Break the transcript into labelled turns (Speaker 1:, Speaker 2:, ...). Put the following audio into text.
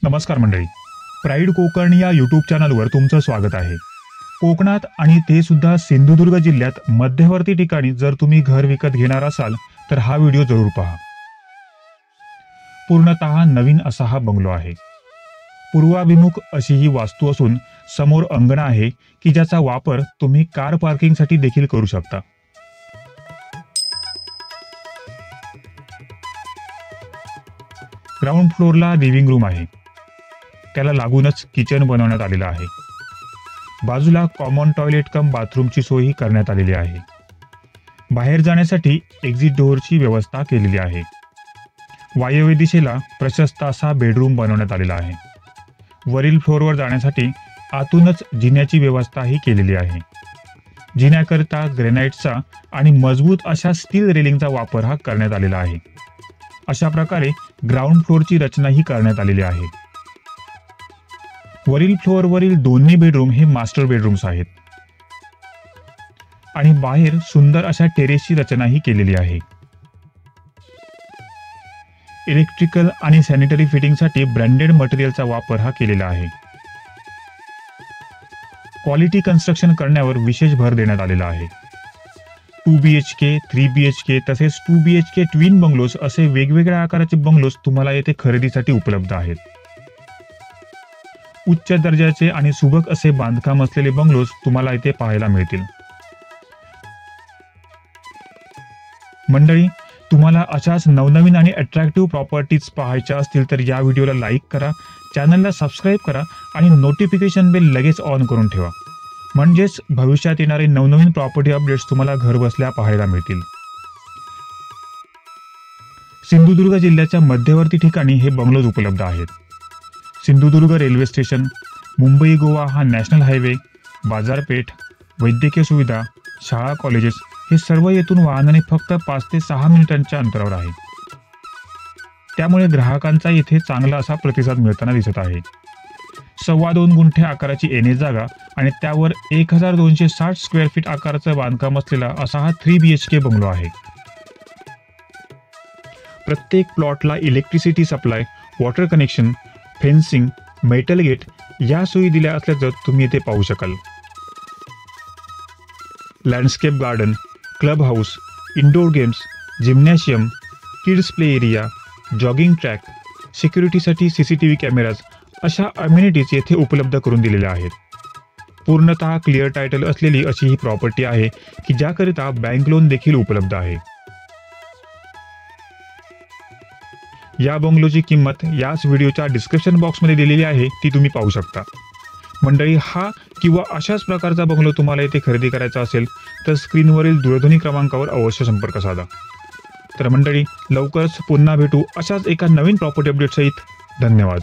Speaker 1: नमस्कार मंडळी, प्राईड कोकण या यूट्यूब चॅनलवर तुमचं स्वागत आहे। कोकणात आणि ते सुद्धा सिंधुदुर्ग जिल्ह्यात मध्यवर्ती ठिकाणी जर तुम्ही घर विकत घेणार असाल तर हा व्हिडिओ जरूर पहा। पूर्णतः नवीन असा हा बंगलो आहे। पूर्वाभिमुख अशी ही वास्तू असून समोर अंगण आहे की ज्याचा वापर तुम्ही कार पार्किंगसाठी देखील करू शकता। ग्राउंड फ्लोअरला लिव्हिंग रूम आहे, त्याला लागूनच किचन बनवण्यात आलेलं आहे। बाजूला कॉमन टॉयलेट कम बाथरूमची सोयही करण्यात आलेली आहे। बाहेर जाण्यासाठी एक्झिट डोअरची व्यवस्था केलेली आहे। वायव्य दिशेला प्रशस्त असा बेडरूम बनवण्यात आलेला आहे। वरील फ्लोअरवर जाण्यासाठी आतूनच जिन्याची व्यवस्थाही केलेली आहे। जिन्याकरिता ग्रेनाइटचा आणि मजबूत अशा स्टील रेलिंगचा वापर हा करण्यात आलेला आहे। अशा प्रकारे ग्राउंड फ्लोअरची रचनाही करण्यात आलेली आहे। वरील फ्लोअरवरील दोन्ही बेडरूम हे मास्टर बेडरूम्स आहेत आणि बाहेर सुंदर अशा टेरेसची रचनाही केलेली आहे। इलेक्ट्रिकल आणि सॅनिटरी फिटिंगसाठी ब्रँडेड मटेरियलचा वापर हा केलेला आहे। क्वालिटी कन्स्ट्रक्शन करण्यावर विशेष भर देण्यात आलेला आहे। 2 BHK, 3 BHK तसेच 2 BHK ट्विन बंगलोज असे वेगवेगळ्या आकाराचे बंगलोज तुम्हाला येथे खरेदीसाठी उपलब्ध आहेत। उच्च दर्जाचे आणि सुबक असे बांधकाम असलेले बंगलोज तुम्हाला इथे पाहायला मिळतील। मंडळी, तुम्हाला अशाच नवनवीन आणि अट्रॅक्टिव्ह प्रॉपर्टीज पाहायच्या असतील तर या व्हिडिओला लाईक करा, चॅनलला सबस्क्राईब करा आणि नोटिफिकेशन बेल लगेच ऑन करून ठेवा, म्हणजेच भविष्यात येणारे नवनवीन प्रॉपर्टी अपडेट्स तुम्हाला घर बसल्या पाहायला मिळतील। सिंधुदुर्ग जिल्ह्याच्या मध्यवर्ती ठिकाणी हे बंगलोज उपलब्ध आहेत। सिंधुदुर्ग रेल्वे स्टेशन, मुंबई गोवा हा नॅशनल हायवे, बाजारपेठ, वैद्यकीय सुविधा, शाळा कॉलेजेस हे सर्व येथून वाहनाने फक्त 5 ते 6 मिनिटांच्या अंतरावर आहे। त्यामुळे ग्राहकांचा येथे चांगला असा प्रतिसाद मिळताना दिसत आहे। 2.25 गुंठे आकाराची एने जागा आणि त्यावर 1260 स्क्वेअर फीट आकाराचं बांधकाम असलेला असा हा 3 BHK बंगलो आहे। प्रत्येक प्लॉटला electricity supply, water connection, fencing, metal gate या सोयी दिल्या असल्याचं तुम्ही येथे पाहू शकाल। Landscape garden, club house, indoor games, gymnasium, kids play area, jogging track, सिक्युरिटीसाठी CCTV कॅमेराज अशा अम्युनिटीज येथे उपलब्ध करून दिलेल्या आहेत। पूर्णतः क्लिअर टायटल असलेली अशी ही प्रॉपर्टी आहे की ज्याकरिता बँक लोन देखील उपलब्ध आहे। या बंगलोची किंमत याच व्हिडिओच्या डिस्क्रिप्शन बॉक्समध्ये दिलेली आहे, ती तुम्ही पाहू शकता। मंडळी, हा किंवा अशाच प्रकारचा बंगलो तुम्हाला इथे खरेदी करायचा असेल तर स्क्रीनवरील दूरध्वनी क्रमांकावर अवश्य संपर्क साधा। तर मंडळी, लवकरच पुन्हा भेटू अशाच एका नवीन प्रॉपर्टी अपडेट सहित। धन्यवाद।